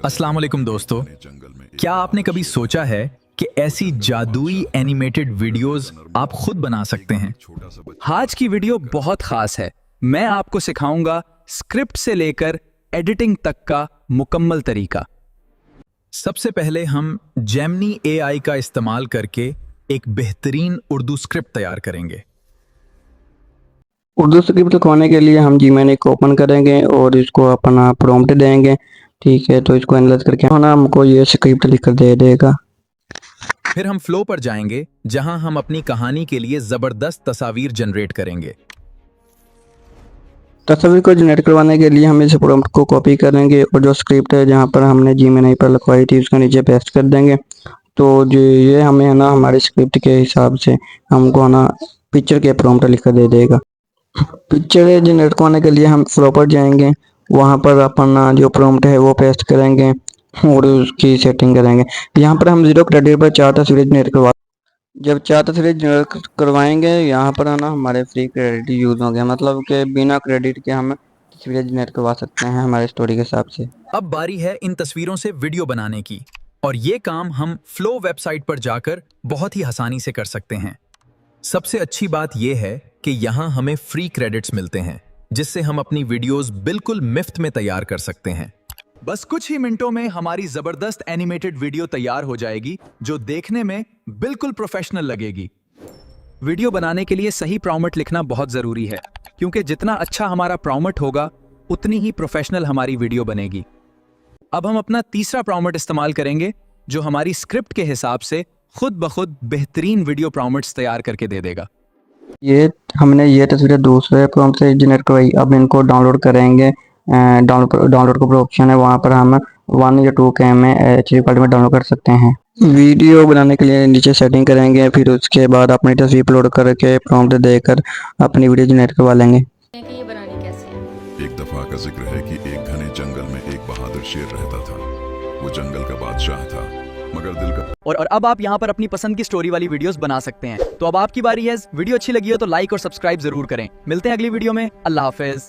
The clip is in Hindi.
अस्सलाम वालेकुम दोस्तों, क्या आपने कभी सोचा है कि ऐसी जादुई एनिमेटेड वीडियोस आप खुद बना सकते हैं? आज की वीडियो बहुत खास है। मैं आपको सिखाऊंगा स्क्रिप्ट से लेकर एडिटिंग तक का मुकम्मल तरीका। सबसे पहले हम जेमिनी एआई का इस्तेमाल करके एक बेहतरीन उर्दू स्क्रिप्ट तैयार करेंगे। उर्दू स्क्रिप्ट लिखवाने के लिए हम जीमेनी को ओपन करेंगे और इसको अपना प्रॉम्प्ट देंगे। ठीक है, तो इसको एनालाइज करके हमको ये स्क्रिप्ट लिख कर दे देगा। फिर हम फ्लो पर जाएंगे जहां हम अपनी कहानी के लिए जबरदस्त तस्वीर जनरेट करेंगे। तस्वीर को जनरेट करवाने के लिए हम इस प्रॉम्प्ट को कॉपी करेंगे और जो स्क्रिप्ट है जहाँ पर हमने जीमेनी पर लिखवाई थी उसके नीचे पेस्ट कर देंगे। तो जो ये हमें है ना हमारे स्क्रिप्ट के हिसाब से हमको है ना पिक्चर के प्रॉम्प्ट लिख कर दे देगा। पिक्चर जनरेट करवाने के लिए हम फ्लो पर जाएंगे, वहाँ पर अपना जो प्रॉम्प्ट है वो पेस्ट करेंगे और उसकी सेटिंग करेंगे। यहाँ पर हम 0 क्रेडिट पर 4 तस्वीरें जनरेट करवा जब 4 तस्वीरें जनरेट करवाएंगे यहाँ पर है ना हमारे फ्री क्रेडिट यूज़ होंगे, मतलब कि बिना क्रेडिट के हम तस्वीरें जनरेट करवा सकते हैं हमारे स्टोरी के हिसाब से। अब बारी है इन तस्वीरों से वीडियो बनाने की, और ये काम हम फ्लो वेबसाइट पर जाकर बहुत ही आसानी से कर सकते हैं। सबसे अच्छी बात यह है कि यहाँ हमें फ्री क्रेडिट्स मिलते हैं, जिससे हम अपनी वीडियोस बिल्कुल मुफ्त में तैयार कर सकते हैं। बस कुछ ही मिनटों में हमारी जबरदस्त एनिमेटेड वीडियो तैयार हो जाएगी, जो देखने में बिल्कुल प्रोफेशनल लगेगी। वीडियो बनाने के लिए सही प्रॉम्प्ट लिखना बहुत जरूरी है, क्योंकि जितना अच्छा हमारा प्रॉम्प्ट होगा उतनी ही प्रोफेशनल हमारी वीडियो बनेगी। अब हम अपना तीसरा प्रॉम्प्ट इस्तेमाल करेंगे, जो हमारी स्क्रिप्ट के हिसाब से खुद ब खुद बेहतरीन वीडियो प्रॉम्प्ट्स तैयार करके दे देगा। हमने ये तस्वीरें दूसरे प्रॉम्प्ट से जनरेट करवाई। अब इनको डाउनलोड करेंगे। डाउनलोड का ऑप्शन है, वहाँ पर हम 1 या 2K में HD क्वालिटी में डाउनलोड कर सकते हैं। वीडियो बनाने के लिए नीचे सेटिंग करेंगे, फिर उसके बाद अपनी तस्वीर अपलोड करके प्रॉम्प्ट देकर अपनी वीडियो जनरेट करवा लेंगे। कि ये बनानी कैसे है। एक दफा का जिक्र है कि एक घने जंगल में एक बहादुर शेर रहता था। वो जंगल का बादशाह था, मगर दिल का और अब आप यहाँ पर अपनी पसंद की स्टोरी वाली वीडियोस बना सकते हैं। तो अब आपकी बारी है। वीडियो अच्छी लगी हो तो लाइक और सब्सक्राइब जरूर करें। मिलते हैं अगली वीडियो में। अल्लाह हाफिज।